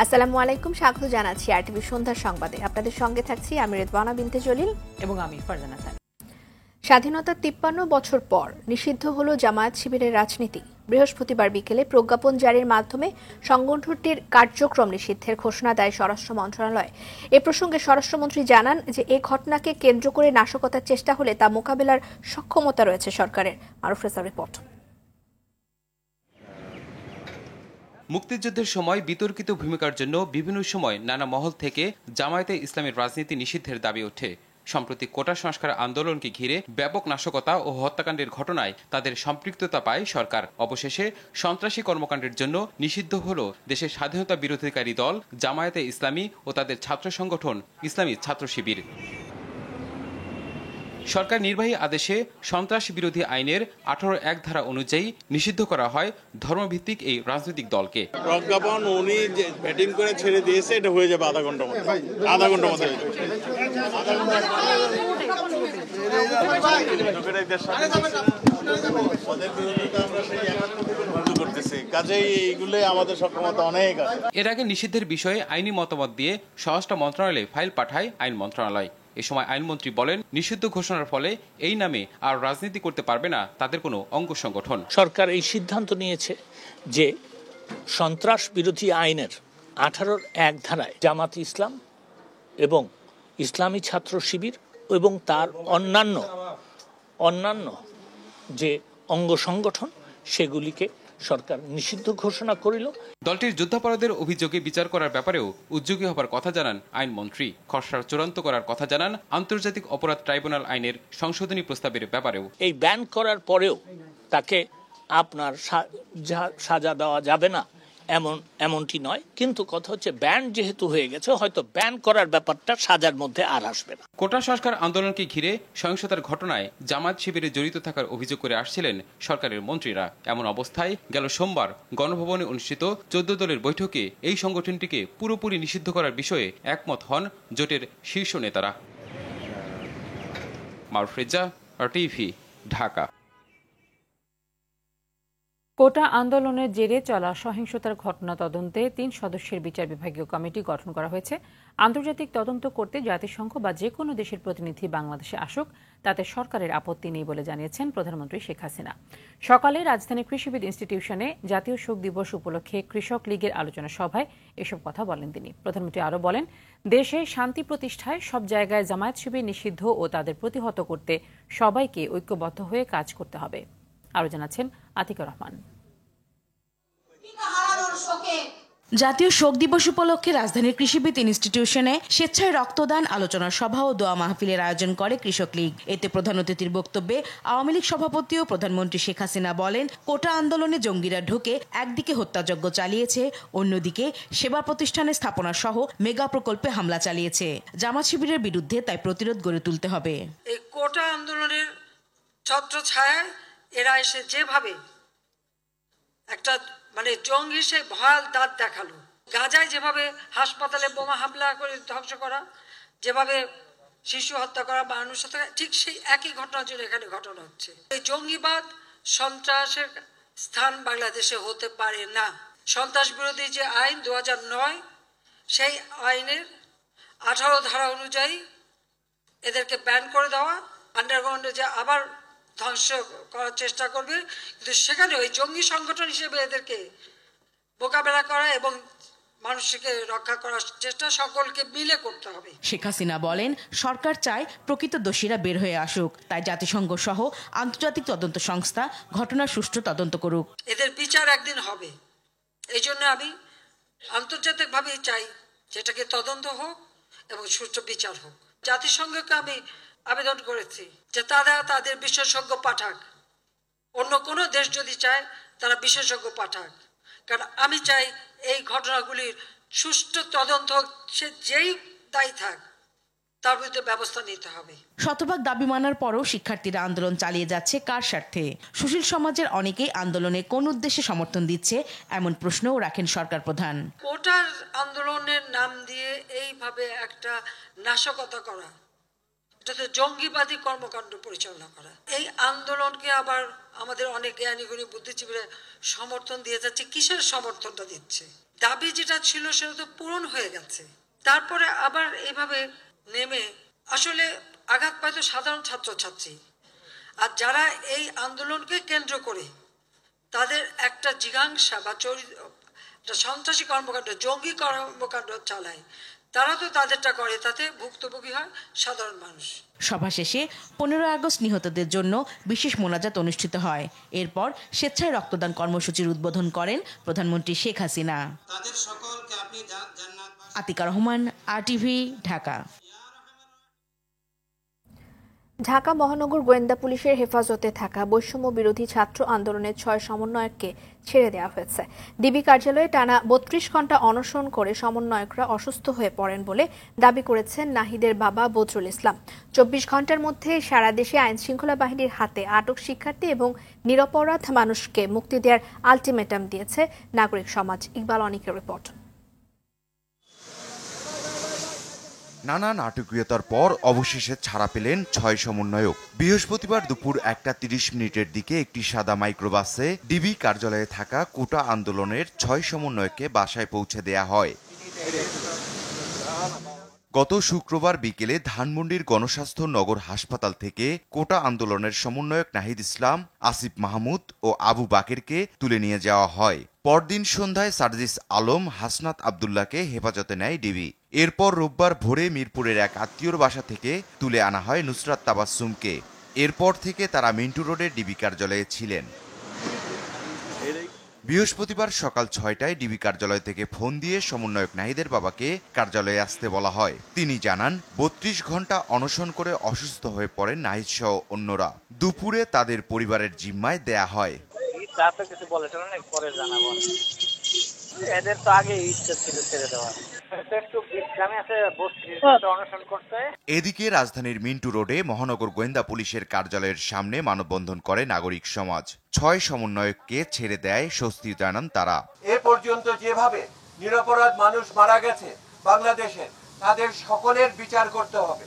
আসসালামু আলাইকুম, স্বাগত জানাচ্ছি আরটিভি সন্ধ্যার সংবাদে। আপনাদের সঙ্গে থাকছি আমি রেদওয়ানা বিনতে জলিল এবং আমি ফারজানা খান। স্বাধীনতার 53 বছর পর নিষিদ্ধ হলো জামায়াত শিবিরের রাজনীতি। বৃহস্পতিবার বিকেলে প্রজ্ঞাপন জারির মাধ্যমে সংগঠনটির কার্যক্রম নিষিদ্ধের ঘোষণা দেয় স্বরাষ্ট্র মন্ত্রণালয়। এ প্রসঙ্গে স্বরাষ্ট্রমন্ত্রী জানান যে এই ঘটনাকে কেন্দ্র করে নাশকতার চেষ্টা হলে তা মোকাবেলার সক্ষমতা রয়েছে সরকারের। মারুফ রেজার রিপোর্ট। মুক্তিযুদ্ধের সময় বিতর্কিত ভূমিকার জন্য বিভিন্ন সময় নানা মহল থেকে জামায়াতে ইসলামের রাজনীতি নিষিদ্ধের দাবি ওঠে। সম্প্রতি কোটা সংস্কার আন্দোলনকে ঘিরে ব্যাপক নাশকতা ও হত্যাকাণ্ডের ঘটনায় তাদের সম্পৃক্ততা পায় সরকার। অবশেষে সন্ত্রাসী কর্মকাণ্ডের জন্য নিষিদ্ধ হল দেশের স্বাধীনতা বিরোধীকারী দল জামায়াতে ইসলামী ও তাদের ছাত্র সংগঠন ইসলামী ছাত্র শিবির। সরকার নির্বাহী আদেশে সন্ত্রাস বিরোধী আইনের 18(1) ধারা অনুযায়ী নিষিদ্ধ করা হয় ধর্মভিত্তিক এই রাজনৈতিক দলকে। প্রজ্ঞাপন উনি যে ব্যাটিং করে ছেড়ে দিয়েছে, এটা হয়ে যাবে আধা ঘন্টার মধ্যে। কাজেই এইগুলো আমাদের সক্ষমতা অনেক আছে। এর আগে নিষিদ্ধের বিষয়ে আইনি মতামত দিয়ে স্বরাষ্ট্র মন্ত্রণালয়ে ফাইল পাঠায় আইন মন্ত্রণালয়। এ সময় আইনমন্ত্রী বলেন, নিষিদ্ধ ঘোষণার ফলে এই নামে আর রাজনীতি করতে পারবে না তাদের কোনো অঙ্গ সংগঠন। সরকার এই সিদ্ধান্ত নিয়েছে যে সন্ত্রাস বিরোধী আইনের 18(1) ধারায় জামাত ইসলাম এবং ইসলামী ছাত্র শিবির এবং তার অন্যান্য যে অঙ্গ সংগঠন সেগুলিকে সরকার নিষিদ্ধ ঘোষণা করিল। দলটির যুদ্ধাপরাধের অভিযোগে বিচার করার ব্যাপারেও উদ্যোগী হবার কথা জানান আইনমন্ত্রী। খসড়া চূড়ান্ত করার কথা জানান আন্তর্জাতিক অপরাধ ট্রাইব্যুনাল আইনের সংশোধনী প্রস্তাবের ব্যাপারেও। এই ব্যান করার পরেও তাকে আপনার সাজা দেওয়া যাবে না এমনটি নয়, কিন্তু কথা হচ্ছে ব্যান যেহেতু হয়ে গেছে, হয়তো ব্যান করার ব্যাপারটা সাজার মধ্যে আর আসবে না। কোটা সংস্কার আন্দোলনকে ঘিরে সহিংসতার ঘটনায় জামায়াত শিবিরে জড়িত থাকার অভিযোগ করে আসছিলেন সরকারের মন্ত্রীরা। এমন অবস্থায় গেল সোমবার গণভবনে অনুষ্ঠিত 14 দলের বৈঠকে এই সংগঠনটিকে পুরোপুরি নিষিদ্ধ করার বিষয়ে একমত হন জোটের শীর্ষ নেতারা। মারুফ রেজা, আরটিভি, ঢাকা। কোটা আন্দোলনের জেরে চলা সহিংসতার ঘটনা তদন্তে 3 সদস্যের বিচার বিভাগীয় কমিটি গঠন করা হয়েছে। আন্তর্জাতিক তদন্ত করতে জাতিসংঘ বা যে কোনো দেশের প্রতিনিধি বাংলাদেশে আসুক, তাতে সরকারের আপত্তি নেই বলে জানিয়েছেন প্রধানমন্ত্রী শেখ হাসিনা। সকালে রাজধানীর কৃষিবিদ ইনস্টিটিউশনে জাতীয় শোক দিবস উপলক্ষে কৃষক লীগের আলোচনা সভায় এসব কথা বলেন তিনি। প্রধানমন্ত্রী আরও বলেন, দেশে শান্তি প্রতিষ্ঠায় সব জায়গায় জামায়াত শিবির নিষিদ্ধ ও তাদের প্রতিহত করতে সবাইকে ঐক্যবদ্ধ হয়ে কাজ করতে হবে। আরও জানাচ্ছেন আতিকুর রহমান। জাতীয় শোক দিবস উপলক্ষে রাজধানীর কৃষিবিদ ইনস্টিটিউশনে স্বেচ্ছায় রক্তদান, আলোচনা সভা ও দোয়া মাহফিলের আয়োজন করে কৃষক লীগ। এতে প্রধান অতিথির বক্তব্যে আওয়ামী লীগ সভাপতি ও প্রধানমন্ত্রী শেখ হাসিনা বলেন, কোটা আন্দোলনে জঙ্গিরা ঢুকে একদিকে হত্যাযজ্ঞ চালিয়েছে, অন্যদিকে সেবা প্রতিষ্ঠানের স্থাপনা সহ মেগা প্রকল্পে হামলা চালিয়েছে। জামাত শিবিরের বিরুদ্ধে তাই প্রতিরোধ গড়ে তুলতে হবে। এই কোটা আন্দোলনের ছত্রছায়ায় এরা এসে যেভাবে একটা জঙ্গি সে ভয়াল দাঁত দেখালো, গাজায় যেভাবে হাসপাতালে বোমা হামলা করে ধ্বংস করা, যেভাবে শিশু হত্যা করা, মানুষ হত্যা, ঠিক সেই একই ঘটনার জন্য এখানে ঘটনা হচ্ছে। এই জঙ্গিবাদ সন্ত্রাসের স্থান বাংলাদেশে হতে পারে না। সন্ত্রাস বিরোধী যে আইন 2009, সেই আইনের 18 ধারা অনুযায়ী এদেরকে ব্যান করে দেওয়া, আন্ডারগ্রাউন্ডে যে আবার ধ্বংস করার চেষ্টা করবে, কিন্তু সেখানে ওই জঙ্গি সংগঠন হিসেবে এদেরকে মোকাবেলা করা এবং মানুষকে রক্ষা করার চেষ্টা সকলকে মিলে করতে হবে। শেখ হাসিনা বলেন, সরকার চায় প্রকৃত দোষীরা বের হয়ে আসুক, তাই জাতিসংঘ সহ আন্তর্জাতিক তদন্ত সংস্থা ঘটনার সুষ্ঠু তদন্ত করুক। এদের বিচার একদিন হবে। এই জন্য আমি আন্তর্জাতিকভাবে চাই যেটাকে তদন্ত হোক এবং সুষ্ঠু বিচার হোক। জাতিসংঘকে আমি আবেদন করেছি যে তারা তাদের বিশেষজ্ঞ পাঠাক। অন্য কোনো দেশ যদি চায় তারা বিশেষজ্ঞ পাঠাক, কারণ আমি চাই এই ঘটনাগুলির সুষ্ঠু তদন্ত হোক। সে যেই দায়ী থাক তার বিরুদ্ধে ব্যবস্থা নিতে হবে। শতভাগ দাবি মানার পরও শিক্ষার্থীরা আন্দোলন চালিয়ে যাচ্ছে কার স্বার্থে? সুশীল সমাজের অনেকেই আন্দোলনে কোন উদ্দেশ্যে সমর্থন দিচ্ছে, এমন প্রশ্নও রাখেন সরকার প্রধান। কোটার আন্দোলনের নাম দিয়ে এইভাবে একটা নাশকতা করা এটাতে জঙ্গিবাদী কর্মকাণ্ড পরিচালনা করা। এই আন্দোলনকে আবার আমাদের অনেক জ্ঞানীগুণী বুদ্ধিজীবীরা সমর্থন দিয়ে যাচ্ছে। কিসের সমর্থনটা দিচ্ছে? দাবি যেটা ছিল সেটা তো পূরণ হয়ে গেছে, তারপরে আবার এইভাবে নেমে আসলে আঘাত পায় তো সাধারণ ছাত্রছাত্রী। আর যারা এই আন্দোলনকে কেন্দ্র করে তাদের একটা জিজ্ঞাসা বা সন্ত্রাসী কর্মকাণ্ড, জঙ্গি কর্মকাণ্ড চালায়, তারা তো তাদেরটা করে, তাতে ভুক্তভোগী হয় সাধারণ মানুষ। সভা শেষে 15 আগস্ট নিহতদের জন্য বিশেষ মোনাজাত অনুষ্ঠিত হয়। এরপর স্বেচ্ছায় রক্তদান কর্মসূচির উদ্বোধন করেন প্রধানমন্ত্রী শেখ হাসিনা। আতিকা রহমান, RTV, ঢাকা। ঢাকা মহানগর গোয়েন্দা পুলিশের হেফাজতে থাকা বৈষম্য বিরোধী ছাত্র আন্দোলনের 6 সমন্বয়ককে ছেড়ে দেওয়া হয়েছে। ডিবি কার্যালয়ে টানা 32 ঘণ্টা অনশন করে সমন্বয়করা অসুস্থ হয়ে পড়েন বলে দাবি করেছেন নাহিদের বাবা বদরুল ইসলাম। 24 ঘণ্টার মধ্যে সারা দেশে আইনশৃঙ্খলা বাহিনীর হাতে আটক শিক্ষার্থী এবং নিরপরাধ মানুষকে মুক্তি দেওয়ার আলটিমেটাম দিয়েছে নাগরিক সমাজ। ইকবাল অনিকের রিপোর্ট। নানা নাটকীয়তার পর অবশেষে ছাড়া পেলেন 6 সমন্বয়ক। বৃহস্পতিবার দুপুর 1:30 দিকে একটি সাদা মাইক্রোবাসে ডিবি কার্যালয়ে থাকা কোটা আন্দোলনের 6 সমন্বয়ককে বাসায় পৌঁছে দেয়া হয়। গত শুক্রবার বিকেলে ধানমন্ডির গণস্বাস্থ্য নগর হাসপাতাল থেকে কোটা আন্দোলনের সমন্বয়ক নাহিদ ইসলাম, আসিফ মাহমুদ ও আবু বাকেরকে তুলে নিয়ে যাওয়া হয়। পরদিন সন্ধ্যায় সার্জিস আলম, হাসনাত আবদুল্লাহকে হেফাজতে নেয় ডিবি। এরপর রোববার ভোরে মিরপুরের এক আত্মীয়র বাসা থেকে তুলে আনা হয় নুসরাত তাবাসসুমকে। এরপর থেকে তারা মিন্টু রোডের ডিবি কার্যালয়ে ছিলেন। বৃহস্পতিবার সকাল 6টায় ডিবি কার্যালয় থেকে ফোন দিয়ে সমন্বয়ক নাহিদের বাবাকে কার্যালয়ে আসতে বলা হয়। তিনি জানান 32 ঘণ্টা অনশন করে অসুস্থ হয়ে পড়েন নাহিদ সহ অন্যরা। দুপুরে তাদের পরিবারের জিম্মায় দেয়া হয়। এদের তো আগে ইচ্ছা ছিল ছেড়ে দেওয়া। এদিকে রাজধানীর মিন্টু রোডে মহানগর গোয়েন্দা পুলিশের কার্যালয়ের সামনে মানববন্ধন করে নাগরিক সমাজ। 6 সমন্বয়ককে ছেড়ে দেয় স্বস্তি জানান তারা। এ পর্যন্ত যেভাবে নিরপরাধ মানুষ মারা গেছে বাংলাদেশে, তাদের সকলের বিচার করতে হবে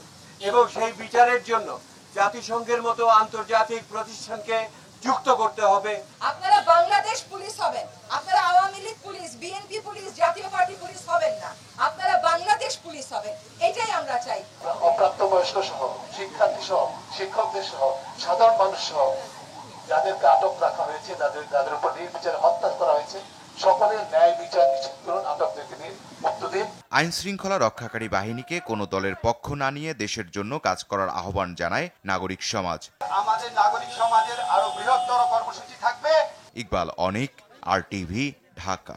এবং সেই বিচারের জন্য জাতিসংঘের মতো আন্তর্জাতিক প্রতিষ্ঠানকে যুক্ত করতে হবে। আপনারা বাংলাদেশ পুলিশ হবেন, আপনারা Awami League police, BNP police, জাতীয় পার্টি পুলিশ হবেন না, আপনারা বাংলাদেশ পুলিশ হবেন। এটাই আমরা চাই। অপ্রাপ্তবয়স্ক সহ, শিক্ষার্থী সহ, শিক্ষকদের সহ, সাধারণ মানুষ সহ যাদেরকে আটক রাখা হয়েছে, যাদের উপর নির্বিচারে হত্যা করা হয়েছে, সকলের ন্যায় বিচার নিশ্চিত করুন, আটকদেরকে মুক্ত দিন। আইন শৃঙ্খলা রক্ষাকারী বাহিনীকে কোনো দলের পক্ষ না নিয়ে দেশের জন্য কাজ করার আহ্বান জানায় নাগরিক সমাজ। আমাদের নাগরিক সমাজের আরো বৃহত্তর কর্মসূচি থাকবে। ইকবাল অনিক, RTV, ঢাকা।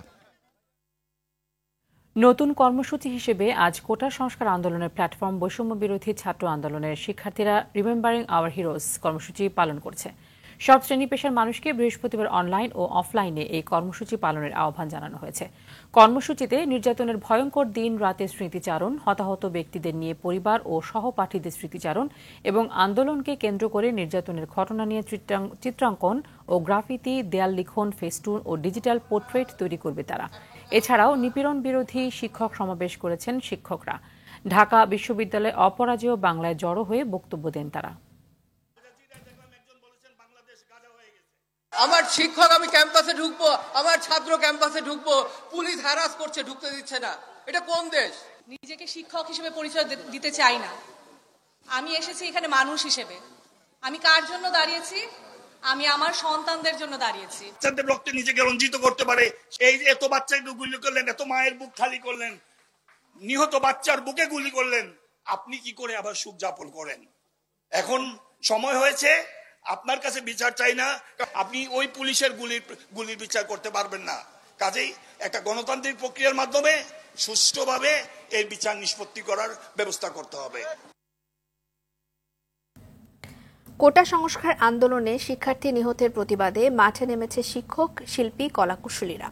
নতুন কর্মসূচি হিসেবে আজ কোটা সংস্কার আন্দোলনের প্ল্যাটফর্ম বৈষম্য বিরোধী ছাত্র আন্দোলনের শিক্ষার্থীরা রিমেম্বারিং আওয়ার হিরোজ কর্মসূচি পালন করছে। সব শ্রেণী পেশার মানুষকে বৃহস্পতিবার অনলাইন ও অফলাইনে এই কর্মসূচি পালনের আহ্বান জানানো হয়েছে। কর্মসূচিতে নির্যাতনের ভয়ঙ্কর দিন রাতের স্মৃতিচারণ, হতাহত ব্যক্তিদের নিয়ে পরিবার ও সহপাঠীদের স্মৃতিচারণ এবং আন্দোলনকে কেন্দ্র করে নির্যাতনের ঘটনা নিয়ে চিত্রাঙ্কন ও গ্রাফিতি, দেয়াল লিখন, ফেস্টুন ও ডিজিটাল পোর্ট্রেট তৈরি করবে তারা। এছাড়াও নিপীড়ন বিরোধী শিক্ষক সমাবেশ করেছেন শিক্ষকরা। ঢাকা বিশ্ববিদ্যালয়ে অপরাজেয় বাংলায় জড়ো হয়ে বক্তব্য দেন তারা। আমার শিক্ষক, আমি ক্যাম্পাসে ঢুকবো, আমার ছাত্র ক্যাম্পাসে ঢুকবো, পুলিশ হ্যারাস করছে, ঢুকতে দিচ্ছে না। এটা কোন দেশ? নিজেকে শিক্ষক হিসেবে পরিচয় দিতে চাই না। আমি এসেছি এখানে মানুষ হিসেবে। আমি কার জন্য দাঁড়িয়েছি? আমি আমার সন্তানদের জন্য দাঁড়িয়েছি। বাচ্চাদের রক্তে নিজেকে রঞ্জিত করতে পারে, এই যে এত বাচ্চাকে গুলি করলেন, এত মায়ের বুক খালি করলেন, নিহত বাচ্চার বুকে গুলি করলেন, আপনি কি করে আবার সুখ যাপন করেন? এখন সময় হয়েছে, আপনার কাছে বিচার চাই না, আপনি ওই পুলিশের গুলির বিচার করতে পারবেন না। কাজেই একটা গণতান্ত্রিক প্রক্রিয়ার মাধ্যমে সুষ্ঠুভাবে এই বিচার নিষ্পত্তি করার ব্যবস্থা করতে হবে। কোটা সংস্কার আন্দোলনে শিক্ষার্থী নিহতের প্রতিবাদে মাঠে নেমেছে শিক্ষক, শিল্পী, কলাকুশলীরা।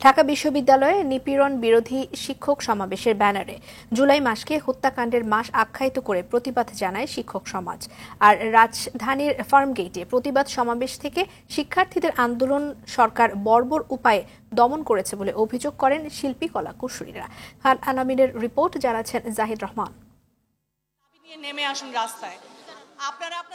ঢাকা বিশ্ববিদ্যালয়ে নিপীড়ন বিরোধী শিক্ষক সমাবেশের ব্যানারে জুলাই মাসকে হত্যাকাণ্ডের মাস আখ্যায়িত করে প্রতিবাদ জানায় শিক্ষক সমাজ। আর রাজধানীর ফার্মগেটে প্রতিবাদ সমাবেশ থেকে শিক্ষার্থীদের আন্দোলন সরকার বর্বর উপায়ে দমন করেছে বলে অভিযোগ করেন শিল্পী, কলাকুশলীরা। খান আনামিনের রিপোর্ট, জানাচ্ছেন জাহিদ রহমান। নেমে আসুন রাস্তায়।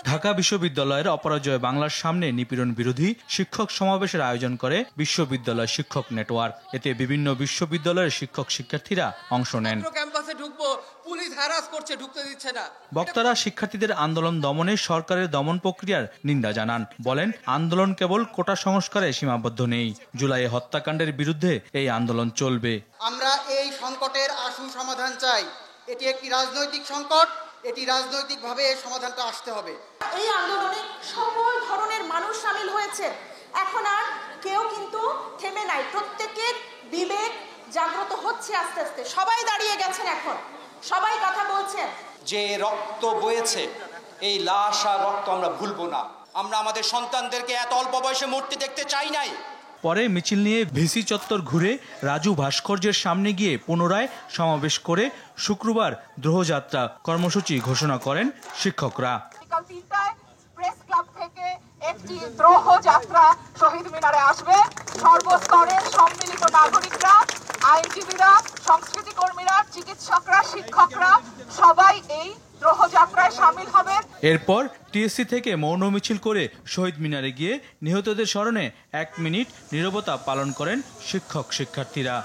ঢাকা বিশ্ববিদ্যালয়ের অপরাজয় বাংলার সামনে নিপীড়ন বিরোধী শিক্ষক সমাবেশের আয়োজন করে বিশ্ববিদ্যালয় শিক্ষক নেটওয়ার্ক। এতে বিভিন্ন বিশ্ববিদ্যালয়ের শিক্ষক শিক্ষার্থীরা অংশ নেন। ক্যাম্পাসে ঢুকবো, পুলিশ হ্যারাস করছে, ঢুকতে দিচ্ছে না। বক্তারা শিক্ষার্থীদের আন্দোলন দমনে সরকারের দমন প্রক্রিয়ার নিন্দা জানান। বলেন, আন্দোলন কেবল কোটা সংস্কারে সীমাবদ্ধ নেই, জুলাইয়ে হত্যাকাণ্ডের বিরুদ্ধে এই আন্দোলন চলবে। আমরা এই সংকটের আশু সমাধান চাই। এটি একটি রাজনৈতিক সংকট, এটি রাজনৈতিকভাবে এই সমাধানটা আসতে হবে। এই আন্দোলনে সকল ধরনের মানুষ শামিল হয়েছে। এখন আর কেউ কিন্তু থেমে নাই, প্রত্যেকের বিবেক জাগ্রত হচ্ছে আস্তে আস্তে। সবাই দাঁড়িয়ে গেছেন, এখন সবাই কথা বলছেন। যে রক্ত বয়েছে, এই লাশ আর রক্ত আমরা ভুলবো না। আমরা আমাদের সন্তানদেরকে এত অল্প বয়সে মরতে দেখতে চাই নাই। পরে মিছিল নিয়ে ভিসি চত্বর ঘুরে রাজু ভাস্কর্যের সামনে গিয়ে পুনরায় সমাবেশ করে শুক্রবার দ্রোহযাত্রা কর্মসূচি ঘোষণা করেন শিক্ষকরা। বিকাল ৩টায় প্রেস ক্লাব থেকে একটি দ্রোহযাত্রা শহীদ মিনারে আসবে। সর্বস্তরের সম্মিলিত নাগরিকরা, আইনজীবীরা, সংস্কৃতি কর্মীরা, চিকিৎসকরা, শিক্ষকরা সবাই এই দ্রোহযাত্রায় শামিল হবে। এরপর টিএসসি থেকে মৌন মিছিল করে শহীদ মিনারে গিয়ে নিহতদের স্মরণে 1 মিনিট নীরবতা পালন করেন শিক্ষক শিক্ষার্থীরা।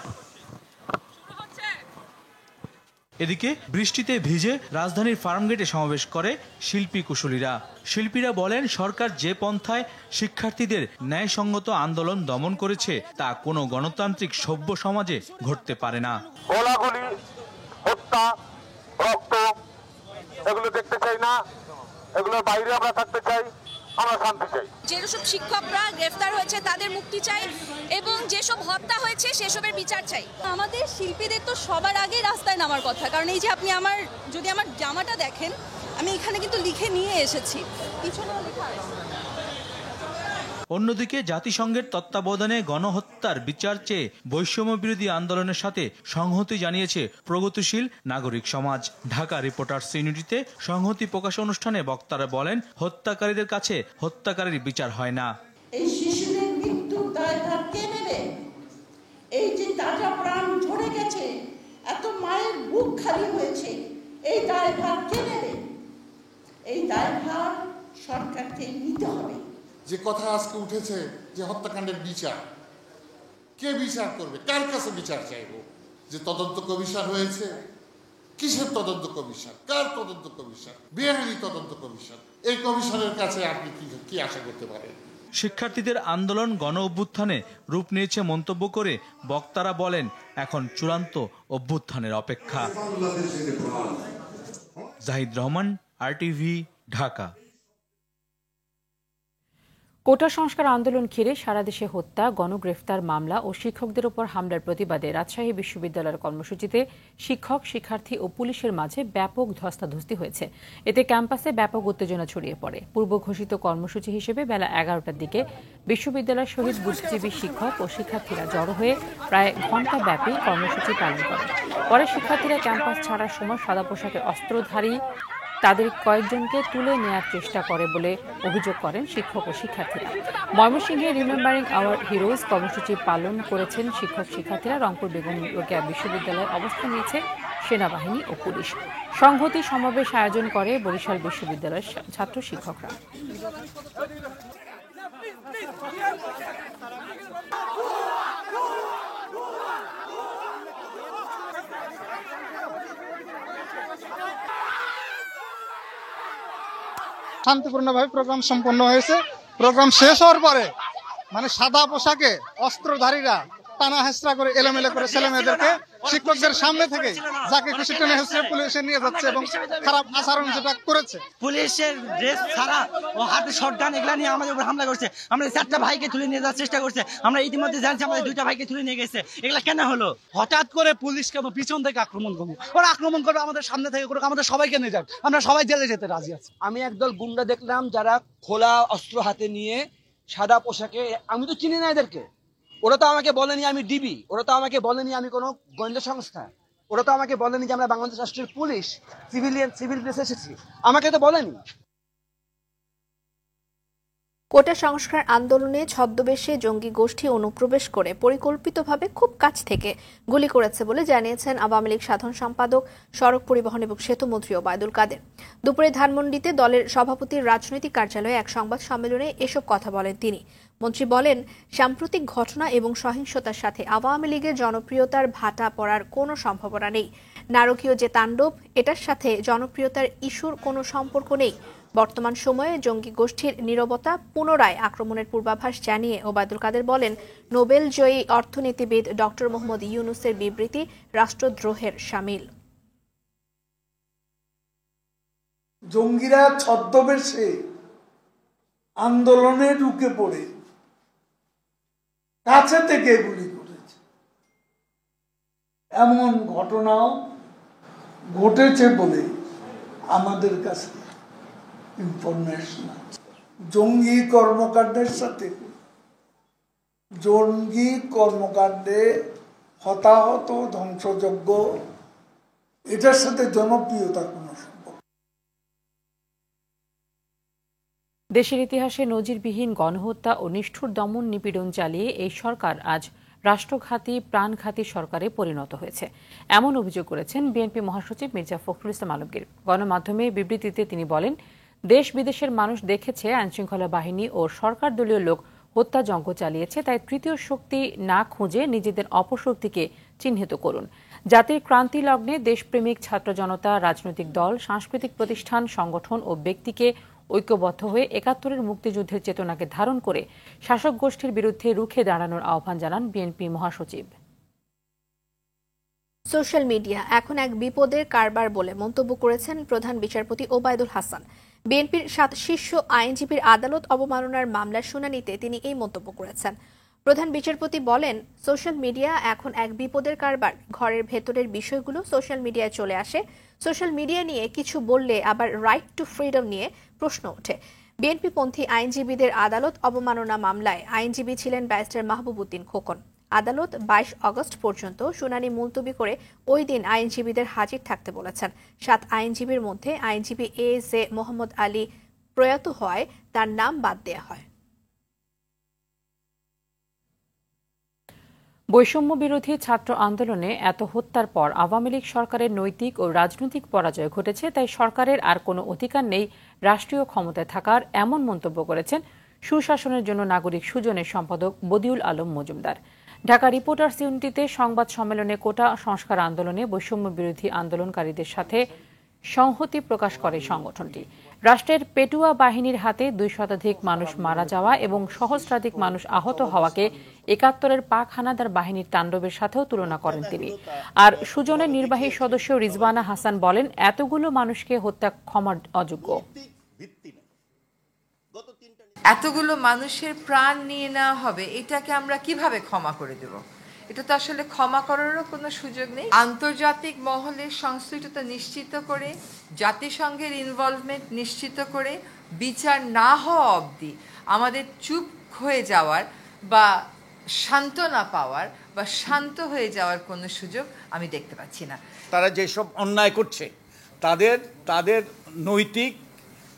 এদিকে বৃষ্টিতে ভিজে রাজধানীর ফার্মগেটে সমাবেশ করে শিল্পী কুশলীরা। শিল্পীরা বলেন, সরকার যে পন্থায় শিক্ষার্থীদের ন্যায়সঙ্গত আন্দোলন দমন করেছে তা কোনো গণতান্ত্রিক সভ্য সমাজে ঘটতে পারে না। গোলাগুলি, হত্যা, রক্ত এগুলো দেখতে চাই না। এগুলোর বাইরে আমরা থাকতে চাই, আমরা শান্তি চাই। যেসব শিক্ষকরা গ্রেফতার হয়েছে তাদের মুক্তি চাই এবং যেসব হত্যা হয়েছে সেসবের বিচার চাই। আমাদের শিল্পীদের তো সবার আগে রাস্তায় নামার কথা, কারণ এই যে আপনি যদি আমার জামাটা দেখেন, আমি এখানে কিন্তু লিখে নিয়ে এসেছি, পিছনেও লেখা আছে। অন্যদিকে জাতিসংঘের তত্ত্বাবধানে গণহত্যার বিচার চেয়ে বৈষম্য বিরোধী আন্দোলনের সাথে সংহতি জানিয়েছে প্রগতিশীল নাগরিক সমাজ। ঢাকা রিপোর্টার্স ইউনিটিতে সংহতি প্রকাশ অনুষ্ঠানে বক্তারা বলেন, হত্যাকারীদের কাছে হত্যাকারীর বিচার হয় না। এই শিশুদের মৃত্যুর দায়ভার কে নেবে? এই যে তাজা প্রাণ ঝরে গেছে, এত মায়ের বুক খালি হয়েছে, এই দায়ভার কে নেবে? এই দায়ভার সরকারকে নিতে হবে। যে কথা আজকে উঠেছে যে হত্যাকাণ্ডের বিচার, কে বিচার করবে? কার কাছে বিচার চাইব? যে তদন্ত কমিশন হয়েছে, কিসের তদন্ত কমিশন? কার তদন্ত কমিশন? বেআইনি তদন্ত কমিশন। এই কমিশনের কাছে আপনি কি আশা করতে পারেন? শিক্ষার্থীদের আন্দোলন গণ অভ্যুত্থানে রূপ নিয়েছে মন্তব্য করে বক্তারা বলেন, এখন চূড়ান্ত অভ্যুত্থানের অপেক্ষা। জাহিদ রহমান, RTV, ঢাকা। কোটা সংস্কার আন্দোলন ঘিরে সারা দেশে হত্যা, গণগ্রেফতার মামলা ও শিক্ষকদের উপর হামলার প্রতিবাদে রাজশাহী বিশ্ববিদ্যালয়ের কর্মসূচিতে শিক্ষক, শিক্ষার্থী ও পুলিশের মাঝে ব্যাপক ধস্তাধস্তি হয়েছে। এতে ক্যাম্পাসে ব্যাপক উত্তেজনা ছড়িয়ে পড়ে। পূর্ব ঘোষিত কর্মসূচি হিসেবে বেলা 11টার দিকে বিশ্ববিদ্যালয়ের শহীদ বুদ্ধিজীবী শিক্ষক ও শিক্ষার্থীরা জড়ো হয়ে প্রায় ঘণ্টাব্যাপী কর্মসূচি পালন করেন। পরে শিক্ষার্থীরা ক্যাম্পাস ছাড়ার সময় সাদা পোশাকে অস্ত্রধারী তাদের কয়েকজনকে তুলে নেওয়ার চেষ্টা করে বলে অভিযোগ করেন শিক্ষক ও শিক্ষার্থীরা। ময়মনসিংহে রিমেম্বারিং আওয়ার হিরোজ কর্মসূচি পালন করেছেন শিক্ষক শিক্ষার্থীরা। রংপুর বেগম রোকেয়া বিশ্ববিদ্যালয়ে অবস্থান নিয়েছে সেনাবাহিনী ও পুলিশ। সংহতি সমাবেশ আয়োজন করে বরিশাল বিশ্ববিদ্যালয়ের ছাত্র শিক্ষকরা। শান্তিপূর্ণভাবে প্রোগ্রাম সম্পন্ন হয়েছে। প্রোগ্রাম শেষ হওয়ার পরে সাদা পোশাকে অস্ত্রধারীরা টানা হেঁচড়া করে এলোমেলো করে ছেলে মেয়েদেরকে শিক্ষকদের সামনে থেকে যাকে খুশি টেনে হেঁচড়ে পুলিশে নিয়ে যাচ্ছে এবং খারাপ আচরণ যেটা করেছে। পুলিশের ড্রেস ছাড়া ও হাতে শটগান এগুলা নিয়ে আমাদের উপর হামলা করছে। আমরা 4টা ভাইকে তুলে নিয়ে যাওয়ার চেষ্টা করছে। আমরা ইতিমধ্যে জানছি আমাদের 2টা ভাইকে তুলে নিয়ে গেছে। এগুলা কেন হলো? হঠাৎ করে পুলিশ কেন পিছন থেকে আক্রমণ করবো? ওরা আক্রমণ করবে আমাদের সামনে থেকে করুক, আমাদের সবাইকে নিয়ে যাক, আমরা সবাই জেলে যেতে রাজি আছি। আমি একদল গুন্ডা দেখলাম যারা খোলা অস্ত্র হাতে নিয়ে সাদা পোশাকে, আমি তো চিনি না এদেরকে। ওরা তো আমাকে বলেনি আমি ডিবি, ওরা তো আমাকে বলেনি আমি কোনো গোয়েন্দা সংস্থা, ওরা তো আমাকে বলেনি যে আমরা বাংলাদেশ রাষ্ট্রের পুলিশ, সিভিল ড্রেসে এসেছি, আমাকে তো বলেনি। কোটা সংস্কার আন্দোলনে ছদ্মবেশে জঙ্গি গোষ্ঠী অনুপ্রবেশ করে পরিকল্পিতভাবে খুব কাছ থেকে গুলি করেছে বলে জানিয়েছেন আওয়ামী লীগ সাধারণ সম্পাদক, সড়ক পরিবহন এবং সেতু মন্ত্রী ওবায়দুল কাদের। দুপুরে ধানমন্ডিতে দলের সভাপতির রাজনৈতিক কার্যালয়ে এক সংবাদ সম্মেলনে এসব কথা বলেন তিনি। মন্ত্রী বলেন, সাম্প্রতিক ঘটনা এবং সহিংসতার সাথে আওয়ামী লীগের জনপ্রিয়তার ভাটা পড়ার কোনো সম্ভাবনা নেই। নারকীয় যে তাণ্ডব, এটার সাথে জনপ্রিয়তার ইস্যুর কোনো সম্পর্ক নেই। বর্তমান সময়ে জঙ্গি গোষ্ঠীর নীরবতা পুনরায় আক্রমণের পূর্বাভাস জানিয়ে ওবায়দুল কাদের বলেন, নোবেল জয়ী অর্থনীতিবিদ ডক্টর মোহাম্মদ ইউনূসের বিবৃতি রাষ্ট্রদ্রোহের শামিল। জঙ্গিরা ছদ্মবেশে আন্দোলনে ঢুকে পড়ে কাছে থেকে গুলি করেছে, এমন ঘটনাও ঘটেছে বলে আমাদের কাছে ইনফরমেশন আছে। জঙ্গি কর্মকাণ্ডে হতাহত, ধ্বংসযজ্ঞ, এটার সাথে জনপ্রিয়তার কোনো সম্পর্ক। দেশের ইতিহাসে নজিরবিহীন গণহত্যা ও নিষ্ঠুর দমন নিপীড়ন চালিয়ে এই সরকার আজ রাষ্ট্রঘাতী, প্রাণঘাতী সরকারে পরিণত হয়েছে, এমন অভিযোগ করেছেন বিএনপি মহাসচিব মির্জা ফখরুল ইসলাম আলমগীর। গণমাধ্যমে বিবৃতিতে তিনি বলেন, দেশ বিদেশের মানুষ দেখেছে আইনশৃঙ্খলা বাহিনী ও সরকার দলীয় লোক হত্যাযজ্ঞ চালিয়েছে, তাই তৃতীয় শক্তি না খুঁজে নিজেদের অপশক্তিকে চিহ্নিত করুন। জাতির ক্রান্তি লগ্নে দেশপ্রেমিক ছাত্র জনতা, রাজনৈতিক দল, সাংস্কৃতিক প্রতিষ্ঠান, সংগঠন ও ব্যক্তিকে ঐক্যবদ্ধ হয়ে ৭১-এর মুক্তিযুদ্ধের চেতনাকে ধারণ করে শাসক গোষ্ঠীর বিরুদ্ধে রুখে দাঁড়ানোর আহ্বান জানান বিএনপি মহাসচিব। সোশ্যাল মিডিয়া এখন এক বিপদের কারবার বলে মন্তব্য করেছেন প্রধান বিচারপতি ওবায়দুল হাসান। বিএনপির ৭ শীর্ষ আইনজীবীর আদালত অবমাননার মামলার শুনানিতে তিনি এই মন্তব্য করেছেন। প্রধান বিচারপতি বলেন, সোশ্যাল মিডিয়া এখন এক বিপদের কারবার। ঘরের ভেতরের বিষয়গুলো সোশ্যাল মিডিয়ায় চলে আসে। সোশ্যাল মিডিয়া নিয়ে কিছু বললে আবার রাইট টু ফ্রিডম নিয়ে প্রশ্ন ওঠে। বিএনপিপন্থী আইনজীবীদের আদালত অবমাননা মামলায় আইনজীবী ছিলেন ব্যারিস্টার মাহবুব উদ্দিন খোকন। আদালত ২২ আগস্ট পর্যন্ত শুনানি মুলতবি করে ওই দিন আইনজীবীদের হাজির থাকতে বলেছেন। ৭ আইনজীবীর মধ্যে আইনজীবী এ মোহাম্মদ আলী প্রয়াত হওয়ায় তার নাম বাদ দেওয়া হয়। বৈষম্য বিরোধী ছাত্র আন্দোলনে এত হত্যার পর আওয়ামী লীগ সরকারের নৈতিক ও রাজনৈতিক পরাজয় ঘটেছে, তাই সরকারের আর কোনো অধিকার নেই রাষ্ট্রীয় ক্ষমতায় থাকার, এমন মন্তব্য করেছেন সুশাসনের জন্য নাগরিক সুজনের সম্পাদক বদিউল আলম মজুমদার। ঢাকা রিপোর্টার্স ইউনিটিতে সংবাদ সম্মেলনে কোটা সংস্কার আন্দোলনে বৈষম্য বিরোধী আন্দোলনকারীদের সাথে সংহতি প্রকাশ করে সংগঠনটি। রাষ্ট্রের পেটুয়া বাহিনীর হাতে ২০০ শতাধিক মানুষ মারা যাওয়া এবং সহস্রাধিক মানুষ আহত হওয়াকে ৭১-এর পাক হানাদার বাহিনীর তাণ্ডবের সাথেও তুলনা করেন তিনি। আর সুজনের নির্বাহী সদস্য রিজওয়ানা হাসান বলেন, এতগুলো মানুষকে হত্যা ক্ষমার অযোগ্য। এতগুলো মানুষের প্রাণ নিয়ে নেওয়া হবে, এটাকে আমরা কিভাবে ক্ষমা করে দেব? এটা তো আসলে ক্ষমা করারও কোনো সুযোগ নেই। আন্তর্জাতিক মহলের সংশ্লিষ্টতা নিশ্চিত করে, জাতিসংঘের ইনভলভমেন্ট নিশ্চিত করে, বিচার না হওয়া অবধি আমাদের চুপ হয়ে যাওয়ার বা সান্ত্বনা পাওয়ার বা শান্ত হয়ে যাওয়ার কোনো সুযোগ আমি দেখতে পাচ্ছি না। তারা যেসব অন্যায় করছে তাদের নৈতিক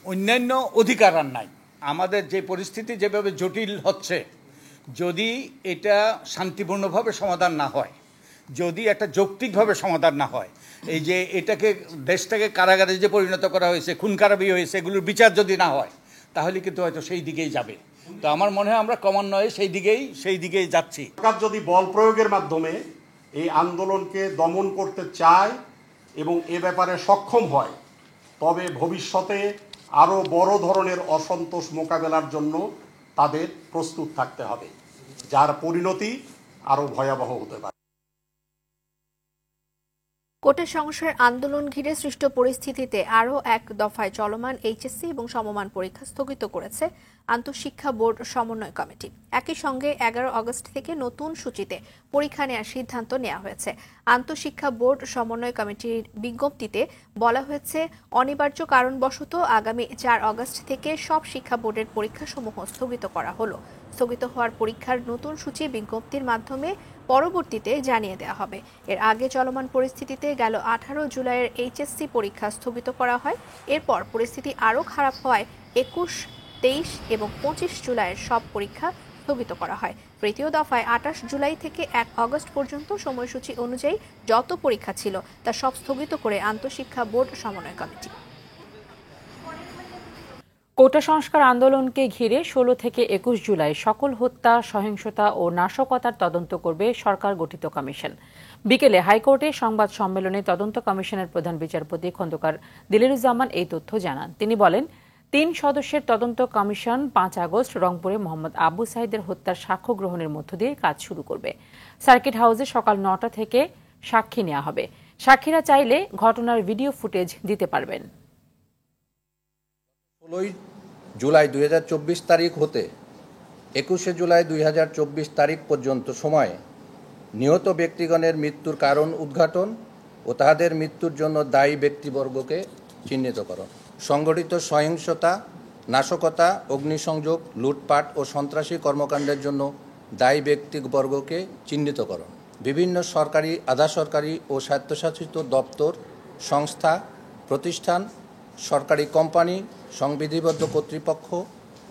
অন্যান্য অধিকার আর নাই। আমাদের যে পরিস্থিতি যেভাবে জটিল হচ্ছে, যদি এটা শান্তিপূর্ণভাবে সমাধান না হয়, যদি একটা যৌক্তিকভাবে সমাধান না হয়, এই যে এটাকে দেশটাকে কারাগারে যে পরিণত করা হয়েছে, খুন খারাপি হয়েছে, এগুলোর বিচার যদি না হয়, তাহলে কিন্তু হয়তো সেই দিকেই যাবে। তো আমার মনে হয় আমরা ক্রমান্বয়ে সেই দিকেই যাচ্ছি। সরকার যদি বল প্রয়োগের মাধ্যমে এই আন্দোলনকে দমন করতে চায় এবং এ ব্যাপারে সক্ষম হয়, তবে ভবিষ্যতে আরও বড় ধরনের অসন্তোষ মোকাবেলার জন্য তাদের প্রস্তুত থাকতে হবে, যার পরিণতি আরও ভয়াবহ হতে পারে। কোটা সংস্কার আন্দোলন ঘিরে সৃষ্ট পরিস্থিতিতে আরও এক দফায় চলমান এইচএসসি এবং সমমান পরীক্ষা স্থগিত করেছে আন্তঃশিক্ষা বোর্ড সমন্বয় কমিটি। একই সঙ্গে ১১ আগস্ট থেকে নতুন সূচিতে পরীক্ষা নেওয়ার সিদ্ধান্ত নেওয়া হয়েছে। আন্তঃশিক্ষা বোর্ড সমন্বয় কমিটির বিজ্ঞপ্তিতে বলা হয়েছে, অনিবার্য কারণবশত আগামী ৪ আগস্ট থেকে সব শিক্ষা বোর্ডের পরীক্ষাসমূহ স্থগিত করা হলো। স্থগিত হওয়ার পরীক্ষার নতুন সূচি বিজ্ঞপ্তির মাধ্যমে পরবর্তীতে জানিয়ে দেওয়া হবে। এর আগে চলমান পরিস্থিতিতে গেল ১৮ জুলাইয়ের এইচএসসি পরীক্ষা স্থগিত করা হয়। এরপর পরিস্থিতি আরও খারাপ হওয়ায় ২১ 23 এবং 25 জুলাইয়ের সব পরীক্ষা স্থগিত করা হয়। তৃতীয় দফায় 28 জুলাই থেকে 1 আগস্ট পর্যন্ত সময়সূচি অনুযায়ী যত পরীক্ষা ছিল তা সব স্থগিত করে আন্তঃশিক্ষা বোর্ড সমন্বয় কমিটি। কোটা সংস্কার আন্দোলনকে ঘিরে 16 থেকে 21 জুলাই সকল হত্যা, সহিংসতা ও নাশকতার তদন্ত করবে সরকার গঠিত কমিশন। বিকেলে হাইকোর্টে সংবাদ সম্মেলনে তদন্ত কমিশনের প্রধান বিচারপতি খন্দকার দিলেরুজ্জামান এই তথ্য জানান। তিনি বলেন, 3 সদস্যের তদন্ত কমিশন 5 আগস্ট রংপুরে মোহাম্মদ আবু সাইদের হত্যার সাক্ষ্য গ্রহণের মধ্য দিয়ে কাজ শুরু করবে। সার্কিট হাউসে সকাল 9টা থেকে সাক্ষী নেওয়া হবে। সাক্ষীরা চাইলে ঘটনার ভিডিও ফুটেজ দিতে পারবেন। 16 জুলাই 2024 তারিখ হতে 21 জুলাই 2024 তারিখ পর্যন্ত সময়ে নিহত ব্যক্তিগণের মৃত্যুর কারণ উদ্ঘাটন ও তাদের মৃত্যুর জন্য দায়ী ব্যক্তিবর্গকে চিহ্নিতকরণ, সংগঠিত সহিংসতা, নাশকতা, অগ্নিসংযোগ, লুটপাট ও সন্ত্রাসী কর্মকাণ্ডের জন্য দায়ী ব্যক্তিবর্গকে চিহ্নিতকরণ, বিভিন্ন সরকারি, আধা সরকারি ও স্বায়ত্তশাসিত দপ্তর, সংস্থা, প্রতিষ্ঠান, সরকারি কোম্পানি, সংবিধিবদ্ধ কর্তৃপক্ষ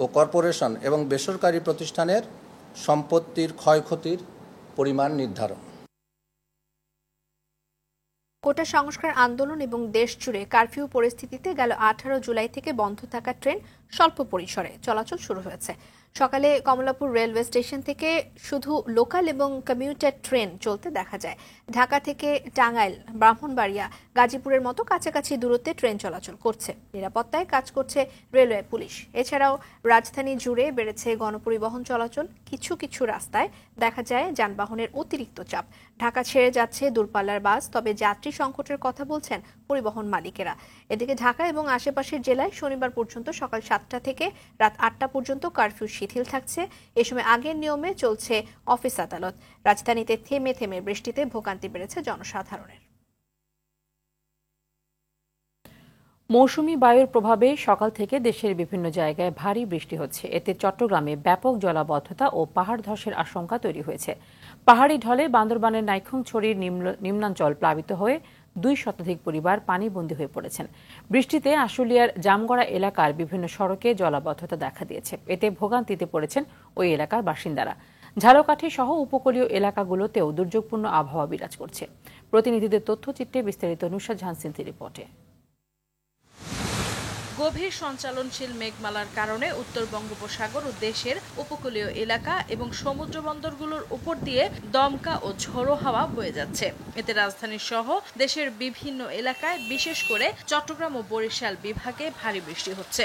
ও কর্পোরেশন এবং বেসরকারি প্রতিষ্ঠানের সম্পত্তির ক্ষয়ক্ষতির পরিমাণ নির্ধারণ। কোটা সংস্কার আন্দোলন এবং দেশ জুড়ে কারফিউ পরিস্থিতিতে গেল 18 জুলাই থেকে বন্ধ থাকা ট্রেন স্বল্প পরিসরে চলাচল শুরু হয়েছে। সকালে কমলাপুর রেলওয়ে স্টেশন থেকে শুধু লোকাল এবং কমিউটার ট্রেন চলতে দেখা যায়। ঢাকা থেকে টাঙ্গাইল, ব্রাহ্মণবাড়িয়া, গাজীপুরের মতো কাছাকাছি দূরত্বে ট্রেন চলাচল করছে। নিরাপত্তায় কাজ করছে রেলওয়ে পুলিশ। এছাড়াও রাজধানী জুড়ে বেড়েছে গণপরিবহন চলাচল। কিছু কিছু রাস্তায় দেখা যায় যানবাহনের অতিরিক্ত চাপ। ঢাকা ছেড়ে যাচ্ছে দূরপাল্লার বাস, তবে যাত্রী সংকটের কথা বলছেন পরিবহন মালিকেরা। এদিকে ঢাকা এবং আশেপাশের জেলায় শনিবার পর্যন্ত সকাল 7টা থেকে রাত 8টা পর্যন্ত কারফিউ শিথিল থাকছে। এ সময় আগের নিয়মে চলছে অফিস আদালত। রাজধানীতে থেমে থেমে বৃষ্টিতে ভোগান্তি বেড়েছে জনসাধারণের। মৌসুমী বায়ুর প্রভাবে সকাল থেকে দেশের বিভিন্ন জায়গায় ভারী বৃষ্টি হচ্ছে। এতে চট্টগ্রামে ব্যাপক জলাবদ্ধতা ও পাহাড় ধসের আশঙ্কা তৈরি হয়েছে। পাহাড়ি ঢলে বান্দরবানের নাইক্ষ্যংছড়ির নিম্নাঞ্চল প্লাবিত হয়ে 2 শতাধিক পরিবার পানিবন্দী হয়ে পড়েছেন। বৃষ্টিতে আশুলিয়ার জামগড়া এলাকার বিভিন্ন সড়কে জলাবদ্ধতা দেখা দিয়েছে। এতে ভোগান্তিতে পড়েছেন ওই এলাকার বাসিন্দারা। ঝালকাঠি সহ উপকূলীয় এলাকাগুলোতেও দুর্যোগপূর্ণ আবহাওয়া বিরাজ করছে। প্রতিনিধিদের তথ্যচিত্রে বিস্তারিত নুসরাত জাহান সিন্থির রিপোর্টে। গভীর সঞ্চালনশীল মেঘমালার কারণে উত্তর বঙ্গোপসাগর ও দেশের উপকূলীয় এলাকা এবং সমুদ্র বন্দরগুলোর উপর দিয়ে দমকা ও ঝোড়ো হাওয়া বয়ে যাচ্ছে। এতে রাজধানী সহ দেশের বিভিন্ন এলাকায়, বিশেষ করে চট্টগ্রাম ও বরিশাল বিভাগে ভারী বৃষ্টি হচ্ছে।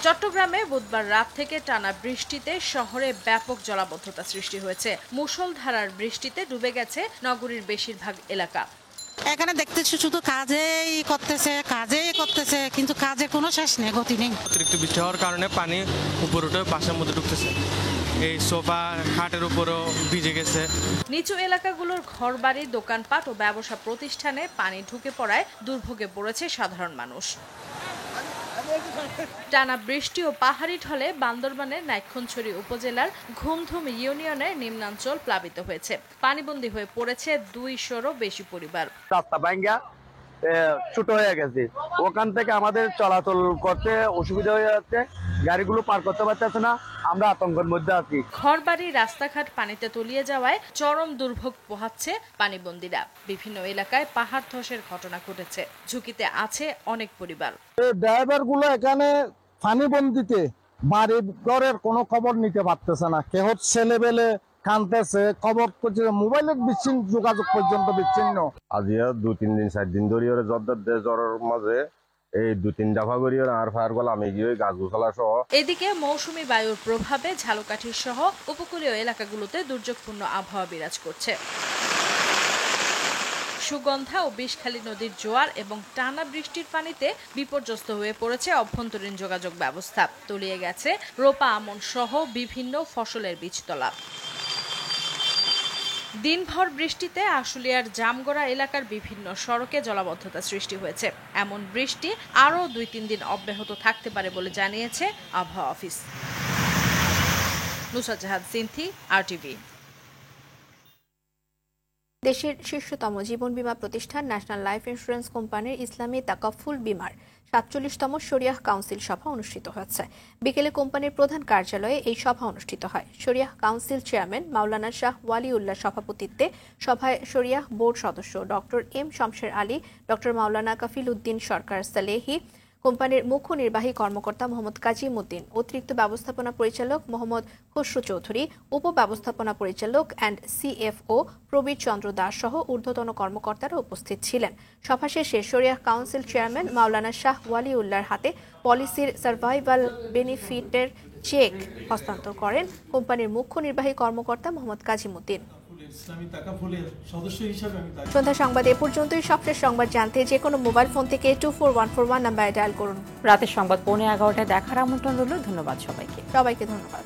চট্টগ্রামে বুধবার রাত থেকে টানা বৃষ্টিতে শহরে ব্যাপক জলাবদ্ধতা সৃষ্টি হয়েছে। মুষলধারার বৃষ্টিতে ডুবে গেছে নগরীর বেশিরভাগ এলাকা। এখানে দেখতেছি শুধু কাজেই করতেছে, কিন্তু কাজে কোনো শেষ নেই, গতি নেই। অতিরিক্ত বৃষ্টি হওয়ার কারণে পানি উপরে উঠে বাসার মধ্যে ঢুকতেছে। এই সোফা খাটের উপরও ভিজে গেছে। নিচু এলাকাগুলোর ঘরবাড়ি, দোকানপাট ও ব্যবসা প্রতিষ্ঠানে পানি ঢুকে পড়ায় দুর্ভোগে পড়েছে সাধারণ মানুষ। টানা বৃষ্টি ও পাহাড়ি ঢলে বান্দরবানের নাইক্ষ্যংছড়ি উপজেলার ঘুমধুম ইউনিয়নের নিম্নাঞ্চল প্লাবিত হয়েছে। পানিবন্দী হয়ে পড়েছে 200-রও বেশি পরিবার। রাস্তা ভাঙ্গা ছোট হয়ে গেছে, ওখান থেকে আমাদের চলাচল করতে অসুবিধা হয়ে যাচ্ছে, গাড়িগুলো পার করতে পারতেছে না, আমরা আতঙ্কের মধ্যে আছি। ঘরবাড়ি, রাস্তাঘাট পানিতে তলিয়ে যাওয়ায় চরম দুর্ভোগ পোহাচ্ছে পানিবন্দীরা। বিভিন্ন এলাকায় পাহাড় ধসের ঘটনা ঘটেছে। ঝুঁকিতে আছে অনেক পরিবার। ড্রাইভার গুলো এখানে পানিবন্দিতে বাড়ি ঘরের কোনো খবর নিতে পারতেছে না, কেহ ছেলেবেলে কানতেছে, খবর করছে, মোবাইলের বিচ্ছিন্ন যোগাযোগ পর্যন্ত বিচ্ছিন্ন। আজিয়া 2-3 দিন 4 দিন ধরে জ্বরের মাঝে এই 2-3 দফা করি আর ফায়ার গলা আমি গিয়ে গাছ গোছালা সহ। এদিকে মৌসুমী বায়ুর প্রভাবে ঝালকাঠি সহ উপকূলীয় এলাকাগুলোতে দুর্যোগপূর্ণ আবহাওয়া বিরাজ করছে। সুগন্ধা ও বিষখালী নদীর জোয়ার এবং টানা বৃষ্টির পানিতে বিপর্যস্ত হয়ে পড়েছে অভ্যন্তরীণ যোগাযোগ ব্যবস্থা। তলিয়ে গেছে রোপা, আমন সহ বিভিন্ন ফসলের বীজতলা। দিনভর বৃষ্টিতে আশুলিয়ার জামগড়া এলাকার বিভিন্ন সড়কে জলাবদ্ধতা সৃষ্টি হয়েছে। এমন বৃষ্টি আরও 2-3 দিন অব্যাহত থাকতে পারে বলে জানিয়েছে আবহাওয়া অফিস। নুসরাত জাহান সিন্থি, RTV। দেশের শীর্ষতম জীবন বীমা প্রতিষ্ঠান ন্যাশনাল লাইফ ইন্স্যুরেন্স কোম্পানির ইসলামী তাকাফুল বীমার 47তম শরিয়াহ কাউন্সিল সভা অনুষ্ঠিত হয়েছে। বিকেলে কোম্পানির প্রধান কার্যালয়ে এই সভা অনুষ্ঠিত হয়। শরিয়াহ কাউন্সিল চেয়ারম্যান মাওলানা শাহ ওয়ালিউল্লাহ সভাপতিত্বে সভায় শরিয়াহ বোর্ড সদস্য doctor M Shamsher Ali, doctor মাওলানা কাফিল উদ্দিন সরকার সালেহি, কোম্পানির মুখ্য নির্বাহী কর্মকর্তা মোহাম্মদ কাজিম উদ্দিন, অতিরিক্ত ব্যবস্থাপনা পরিচালক মোহাম্মদ খসরু চৌধুরী, উপ ব্যবস্থাপনা পরিচালক অ্যান্ড সিএফও প্রবীর চন্দ্র দাস সহ ঊর্ধ্বতন কর্মকর্তারা উপস্থিত ছিলেন। সভা শেষে শরিয়াহ কাউন্সিল চেয়ারম্যান মাওলানা শাহ ওয়ালিউল্লাহর হাতে পলিসির সার্ভাইভাল বেনিফিটের চেক হস্তান্তর করেন কোম্পানির মুখ্য নির্বাহী কর্মকর্তা মোহাম্মদ কাজিম উদ্দিন। সন্ধ্যা সংবাদ এ পর্যন্তই। সবশেষ সংবাদ জানতে যে কোনো মোবাইল ফোন থেকে 24141 নাম্বারে ডায়াল করুন। রাতের সংবাদ 11:15 দেখার আমন্ত্রণ রইল। ধন্যবাদ সবাইকে। ধন্যবাদ।